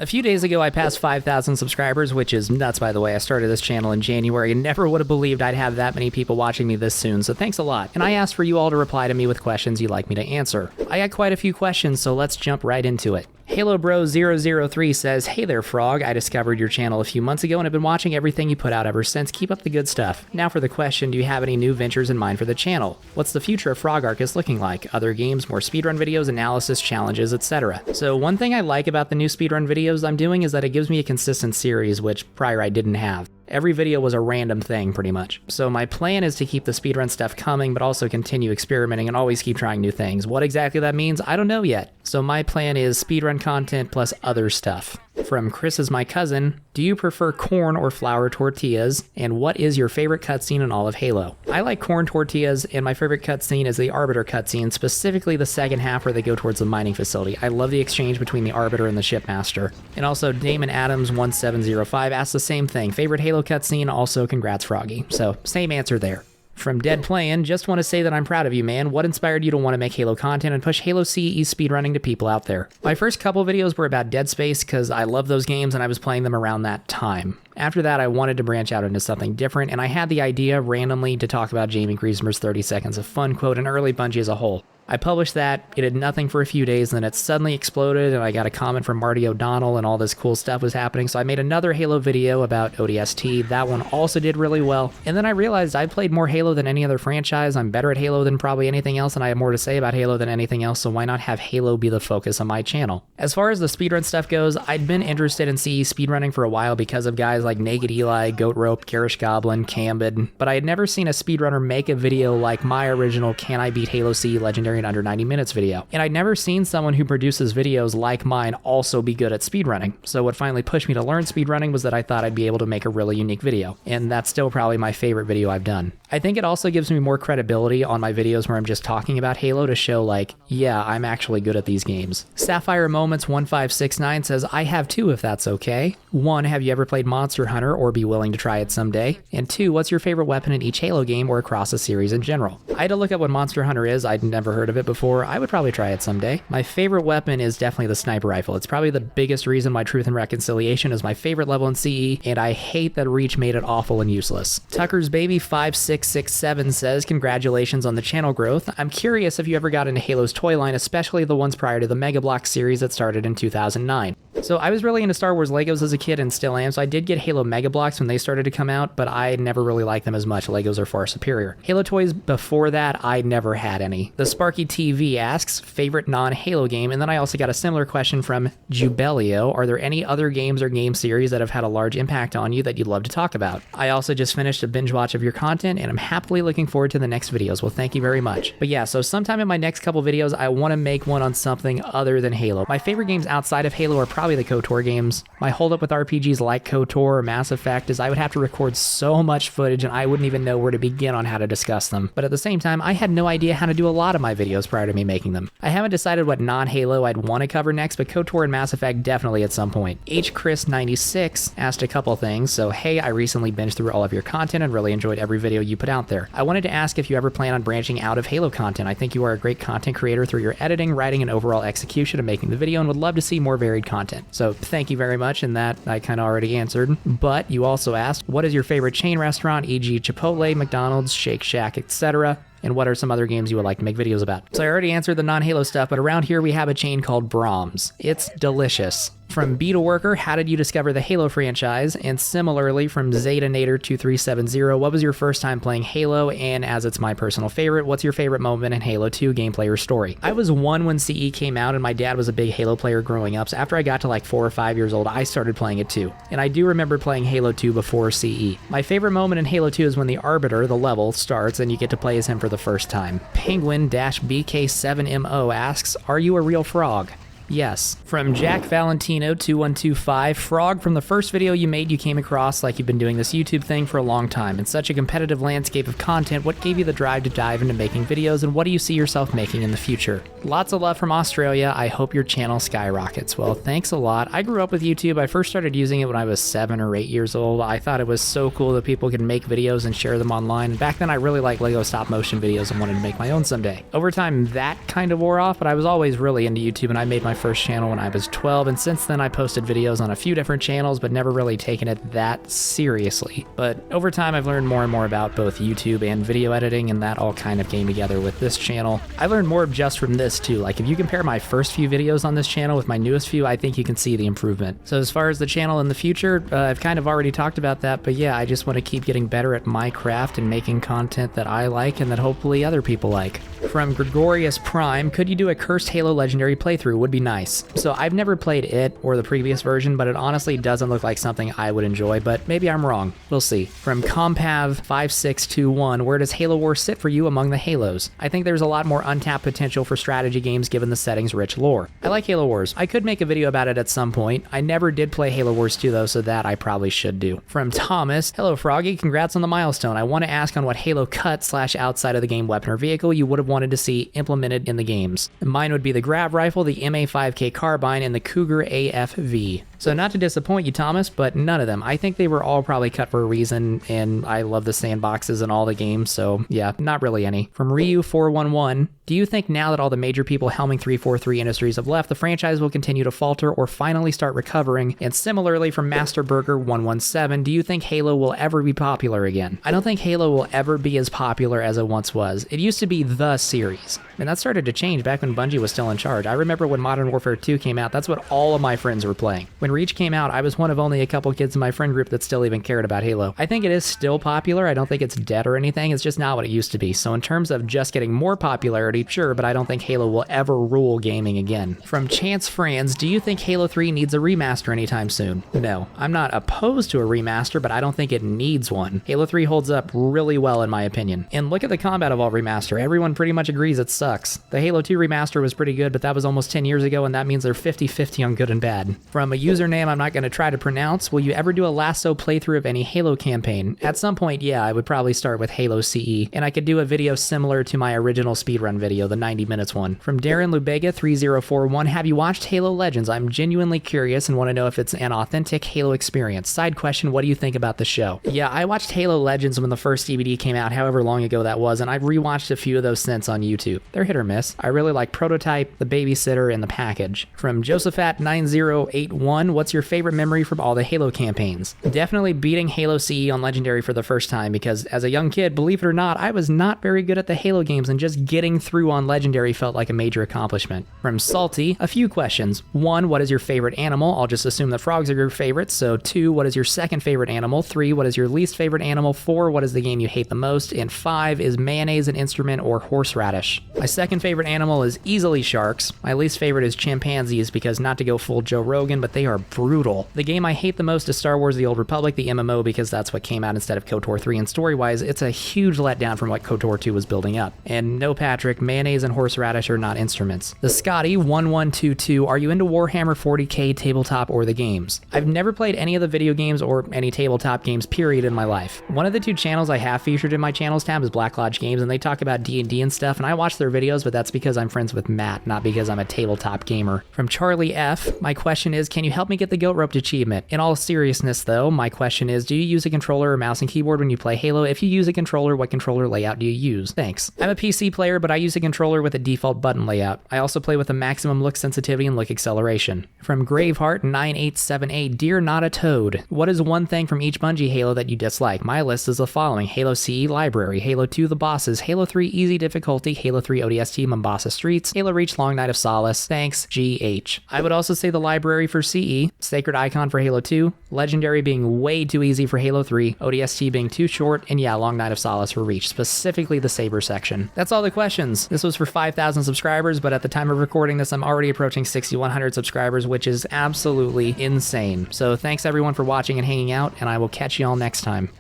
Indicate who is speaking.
Speaker 1: A few days ago, I passed 5,000 subscribers, which is nuts, by the way. I started this channel in January and never would have believed I'd have that many people watching me this soon, so thanks a lot. And I asked for you all to reply to me with questions you'd like me to answer. I got quite a few questions, so let's jump right into it. HaloBro003 says, "Hey there, Frog. I discovered your channel a few months ago and have been watching everything you put out ever since. Keep up the good stuff. Now for the question, do you have any new ventures in mind for the channel? What's the future of Frog Arcus looking like? Other games, more speedrun videos, analysis, challenges, etc." So one thing I like about the new speedrun videos I'm doing is that it gives me a consistent series, which prior I didn't have. Every video was a random thing, pretty much. So my plan is to keep the speedrun stuff coming, but also continue experimenting and always keep trying new things. What exactly that means, I don't know yet. So my plan is speedrun content plus other stuff. From Chris is my cousin, do you prefer corn or flour tortillas? And what is your favorite cutscene in all of Halo? I like corn tortillas, and my favorite cutscene is the Arbiter cutscene, specifically the second half where they go towards the mining facility. I love the exchange between the Arbiter and the Shipmaster. And also, Damon Adams 1705 asked the same thing. Favorite Halo cutscene? Also, congrats, Froggy. So, same answer there. From Dead Playin', just want to say that I'm proud of you, man. What inspired you to want to make Halo content and push Halo CE speedrunning to people out there? My first couple videos were about Dead Space because I love those games and I was playing them around that time. After that, I wanted to branch out into something different, and I had the idea randomly to talk about Jamie Griesemer's 30 Seconds of Fun quote and early Bungie as a whole. I published that, it did nothing for a few days, and then it suddenly exploded, and I got a comment from Marty O'Donnell, and all this cool stuff was happening, so I made another Halo video about ODST. That one also did really well, and then I realized I played more Halo than any other franchise. I'm better at Halo than probably anything else, and I have more to say about Halo than anything else, so why not have Halo be the focus of my channel? As far as the speedrun stuff goes, I'd been interested in CE speedrunning for a while because of guys like Naked Eli, Goat Rope, Garish Goblin, Cambid, but I had never seen a speedrunner make a video like my original Can I Beat Halo CE Legendary in Under 90 Minutes video. And I'd never seen someone who produces videos like mine also be good at speedrunning. So what finally pushed me to learn speedrunning was that I thought I'd be able to make a really unique video. And that's still probably my favorite video I've done. I think it also gives me more credibility on my videos where I'm just talking about Halo to show like, yeah, I'm actually good at these games. Sapphire Moments 1569 says, I have two if that's okay. 1, have you ever played Monster Hunter or be willing to try it someday? And 2, what's your favorite weapon in each Halo game or across a series in general? I had to look up what Monster Hunter is. I'd never heard of it before. I would probably try it someday. My favorite weapon is definitely the sniper rifle. It's probably the biggest reason why Truth and Reconciliation is my favorite level in CE, and I hate that Reach made it awful and useless. Tucker's Baby 5667 says, congratulations on the channel growth. I'm curious if you ever got into Halo's toy line, especially the ones prior to the Mega Bloks series that started in 2009. So I was really into Star Wars Legos as a kid and still am, so I did get Halo Mega Bloks when they started to come out, but I never really liked them as much. Legos are far superior. Halo toys before that, I never had any. The Sparky TV asks, favorite non-Halo game, and then I also got a similar question from Jubelio. Are there any other games or game series that have had a large impact on you that you'd love to talk about? I also just finished a binge watch of your content, and I'm happily looking forward to the next videos. Well, thank you very much. But yeah, so sometime in my next couple videos, I want to make one on something other than Halo. My favorite games outside of Halo are probably the KOTOR games. My holdup with RPGs like KOTOR or Mass Effect is I would have to record so much footage and I wouldn't even know where to begin on how to discuss them. But at the same time, I had no idea how to do a lot of my videos prior to me making them. I haven't decided what non-Halo I'd want to cover next, but KOTOR and Mass Effect definitely at some point. HChris96 asked a couple things, so hey, I recently binged through all of your content and really enjoyed every video you put out there. I wanted to ask if you ever plan on branching out of Halo content. I think you are a great content creator through your editing, writing, and overall execution of making the video and would love to see more varied content. So thank you very much, and that I kind of already answered. But you also asked, what is your favorite chain restaurant, e.g. Chipotle, McDonald's, Shake Shack, etc.? And what are some other games you would like to make videos about? So I already answered the non-Halo stuff, but around here we have a chain called Brahms. It's delicious. From Beetle Worker, how did you discover the Halo franchise? And similarly, from Zetanator2370, what was your first time playing Halo? And as it's my personal favorite, what's your favorite moment in Halo 2 gameplay or story? I was 1 when CE came out, and my dad was a big Halo player growing up, so after I got to like 4 or 5 years old, I started playing it too. And I do remember playing Halo 2 before CE. My favorite moment in Halo 2 is when the Arbiter, the level, starts and you get to play as him for the first time. Penguin-BK7MO asks, are you a real frog? Yes. From Jack Valentino 2125, Frog, from the first video you made, you came across like you've been doing this YouTube thing for a long time. In such a competitive landscape of content, what gave you the drive to dive into making videos, and what do you see yourself making in the future? Lots of love from Australia. I hope your channel skyrockets. Well, thanks a lot. I grew up with YouTube. I first started using it when I was 7 or 8 years old. I thought it was so cool that people could make videos and share them online. Back then, I really liked Lego stop motion videos and wanted to make my own someday. Over time, that kind of wore off, but I was always really into YouTube, and I made my first channel when I was 12, and since then I posted videos on a few different channels, but never really taken it that seriously. But over time, I've learned more and more about both YouTube and video editing, and that all kind of came together with this channel. I learned more just from this too. Like if you compare my first few videos on this channel with my newest few, I think you can see the improvement. So as far as the channel in the future, I've kind of already talked about that, but yeah, I just want to keep getting better at my craft and making content that I like and that hopefully other people like. From Gregorius Prime, could you do a Cursed Halo Legendary playthrough? Would be nice. So I've never played it or the previous version, but it honestly doesn't look like something I would enjoy, but maybe I'm wrong. We'll see. From Compav5621, where does Halo Wars sit for you among the Halos? I think there's a lot more untapped potential for strategy games given the setting's rich lore. I like Halo Wars. I could make a video about it at some point. I never did play Halo Wars 2 though, so that I probably should do. From Thomas, hello Froggy, congrats on the milestone. I want to ask on what Halo cut / outside of the game weapon or vehicle you would have wanted to see implemented in the games. Mine would be the Grav Rifle, the MA5K Carbine, and the Cougar AFV. So not to disappoint you, Thomas, but none of them. I think they were all probably cut for a reason, and I love the sandboxes in all the games, so yeah, not really any. From Ryu411, do you think now that all the major people helming 343 Industries have left, the franchise will continue to falter or finally start recovering? And similarly from Masterburger117, do you think Halo will ever be popular again? I don't think Halo will ever be as popular as it once was. It used to be the series, and that started to change back when Bungie was still in charge. I remember when Modern Warfare 2 came out, that's what all of my friends were playing. When Reach came out, I was one of only a couple kids in my friend group that still even cared about Halo. I think it is still popular. I don't think it's dead or anything. It's just not what it used to be. So in terms of just getting more popularity, sure, but I don't think Halo will ever rule gaming again. From Chance Franz, do you think Halo 3 needs a remaster anytime soon? No. I'm not opposed to a remaster, but I don't think it needs one. Halo 3 holds up really well in my opinion. And look at the Combat Evolved remaster. Everyone pretty much agrees it sucks. The Halo 2 remaster was pretty good, but that was almost 10 years ago, and that means they're 50-50 on good and bad. From a username I'm not going to try to pronounce, will you ever do a lasso playthrough of any Halo campaign? At some point, yeah, I would probably start with Halo CE, and I could do a video similar to my original speedrun video, the 90 minutes one. From Darren Lubega 3041, have you watched Halo Legends? I'm genuinely curious and want to know if it's an authentic Halo experience. Side question, what do you think about the show? Yeah, I watched Halo Legends when the first DVD came out, however long ago that was, and I've rewatched a few of those since on YouTube. They're hit or miss. I really like Prototype, The Babysitter, and The Package. From Josephat9081, what's your favorite memory from all the Halo campaigns? Definitely beating Halo CE on Legendary for the first time, because as a young kid, believe it or not, I was not very good at the Halo games, and just getting through on Legendary felt like a major accomplishment. From Salty, a few questions. 1, what is your favorite animal? I'll just assume that frogs are your favorite. So 2, what is your second favorite animal? 3, what is your least favorite animal? 4, what is the game you hate the most? And 5, is mayonnaise an instrument or horseradish? My second favorite animal is easily sharks. My least favorite is chimpanzees, because not to go full Joe Rogan, but they are brutal. The game I hate the most is Star Wars The Old Republic, the MMO, because that's what came out instead of KOTOR 3, and story-wise, it's a huge letdown from what KOTOR 2 was building up. And no, Patrick, mayonnaise and horseradish are not instruments. The Scotty1122, are you into Warhammer 40k tabletop or the games? I've never played any of the video games or any tabletop games, period, in my life. One of the 2 channels I have featured in my channels tab is Black Lodge Games, and they talk about D&D and stuff, and I watch their videos, but that's because I'm friends with Matt, not because I'm a tabletop gamer. From Charlie F, my question is, can you help me get the Goat Roped achievement? In all seriousness though, my question is, do you use a controller or mouse and keyboard when you play Halo? If you use a controller, what controller layout do you use? Thanks. I'm a PC player, but I use a controller with a default button layout. I also play with a maximum look sensitivity and look acceleration. From Graveheart 9878, dear not a toad, what is one thing from each Bungie Halo that you dislike? My list is the following: Halo CE Library, Halo 2 The Bosses, Halo 3 Easy Difficulty, Halo 3 ODST Mombasa Streets, Halo Reach Long Night of Solace. Thanks, GH. I would also say the library for CE, Sacred Icon for Halo 2, Legendary being way too easy for Halo 3, ODST being too short, and yeah, Long Night of Solace for Reach, specifically the Saber section. That's all the questions. This was for 5,000 subscribers, but at the time of recording this, I'm already approaching 6,100 subscribers, which is absolutely insane. So thanks everyone for watching and hanging out, and I will catch you all next time.